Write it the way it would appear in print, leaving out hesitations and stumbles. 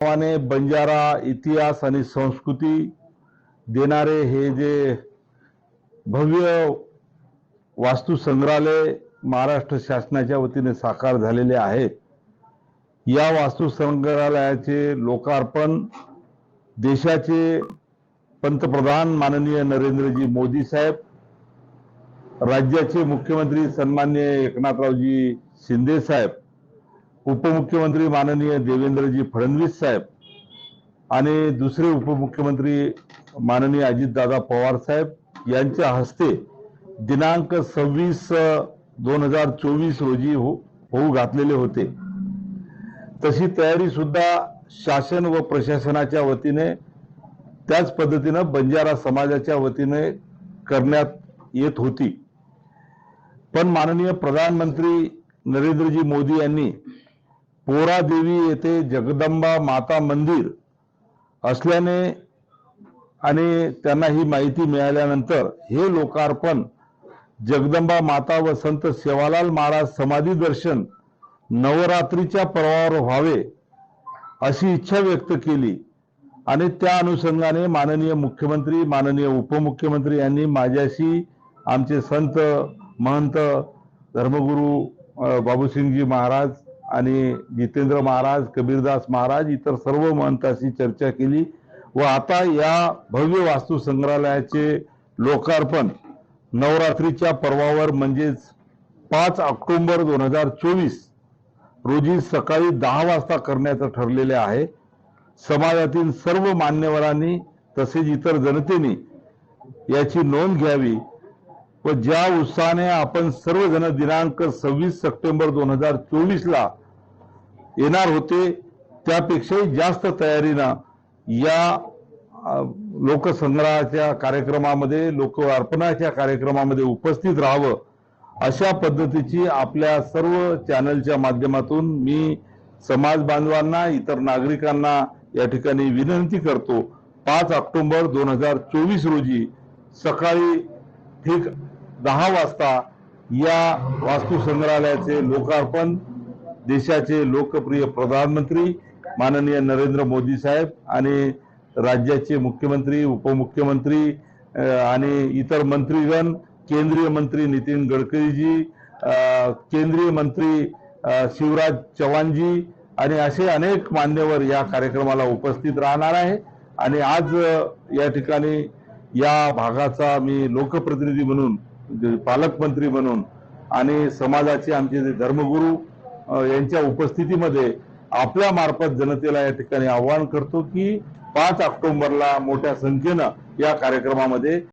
नावाने बंजारा इतिहास आणि संस्कृती देणारे हे जे भव्य वास्तू संग्रहालय महाराष्ट्र शासनाच्या वतीने साकार झालेले आहे। या वास्तू संग्रहालयाचे लोकार्पण देशाचे पंतप्रधान माननीय नरेंद्रजी मोदी साहेब, राज्याचे मुख्यमंत्री सन्माननीय एकनाथरावजी शिंदे साहेब, उपमुख्यमंत्री माननीय देवेंद्रजी फडणवीस साहेब आणि दुसरे उपमुख्यमंत्री माननीय अजितदादा पवार साहेब यांच्या हस्ते दिनांक 26/2024 रोजी होऊ घातलेले होते। तशी तयारी सुद्धा शासन व प्रशासनाच्या वतीने त्याच पद्धतीने बंजारा समाजाच्या वतीने करण्यात येत होती। पण माननीय प्रधानमंत्री नरेंद्रजी मोदी यांनी पोरादेवी येथे जगदंबा माता मंदिर असल्याने आणि त्यांना ही माहिती मिळाल्यानंतर हे लोकार्पण जगदंबा माता व संत सेवालाल महाराज समाधी दर्शन नवरात्रीच्या पर्वावर व्हावे अशी इच्छा व्यक्त केली आणि त्या अनुषंगाने माननीय मुख्यमंत्री माननीय उपमुख्यमंत्री यांनी माझ्याशी आमचे संत महंत धर्मगुरू बाबूसिंगजी महाराज आणि जितेंद्र महाराज, कबीरदास महाराज, इतर सर्व महंतांशी चर्चा केली व आता या भव्य वास्तू संग्रहालयाचे लोकार्पण नवरात्रीच्या पर्वावर म्हणजेच 5 ऑक्टोबर 2024 रोजी सकाळी 10 वाजता करण्याचं ठरलेले आहे। समाजातील सर्व मान्यवरांनी तसेच इतर जनतेने याची नोंद घ्यावी व ज्या उत्साहाने आपण सर्वजण दिनांक 26 सप्टेंबर 2024 ला येणार होते त्यापेक्षाही जास्त तयारीनं या लोकसंग्रहाच्या कार्यक्रमामध्ये लोकार्पणाच्या कार्यक्रमामध्ये उपस्थित राहावं अशा पद्धतीची आपल्या सर्व चॅनलच्या माध्यमातून मी समाज बांधवांना इतर नागरिकांना या ठिकाणी विनंती करतो। 5 ऑक्टोबर 2024 रोजी सकाळी ठीक 10 वाजता या वास्तू संग्रहालयाचे लोकार्पण देशाचे लोकप्रिय प्रधानमंत्री माननीय नरेंद्र मोदी साहेब आणि राज्याचे मुख्यमंत्री उपमुख्यमंत्री आणि इतर मंत्रीगण, केंद्रीय मंत्री नितीन गडकरीजी, केंद्रीय मंत्री शिवराज चौहानजी आणि असे अनेक मान्यवर या कार्यक्रमाला उपस्थित राहणार आहे। आणि आज या ठिकाणी या भागाचा मी लोकप्रतिनिधी म्हणून, पालकमंत्री म्हणून आणि समाजाचे आमचे जे धर्मगुरू यांच्या उपस्थितीमध्ये आपल्या मार्फत जनतेला या ठिकाणी आवाहन करतो की 5 ऑक्टोबरला मोठ्या संख्येने या कार्यक्रमामध्ये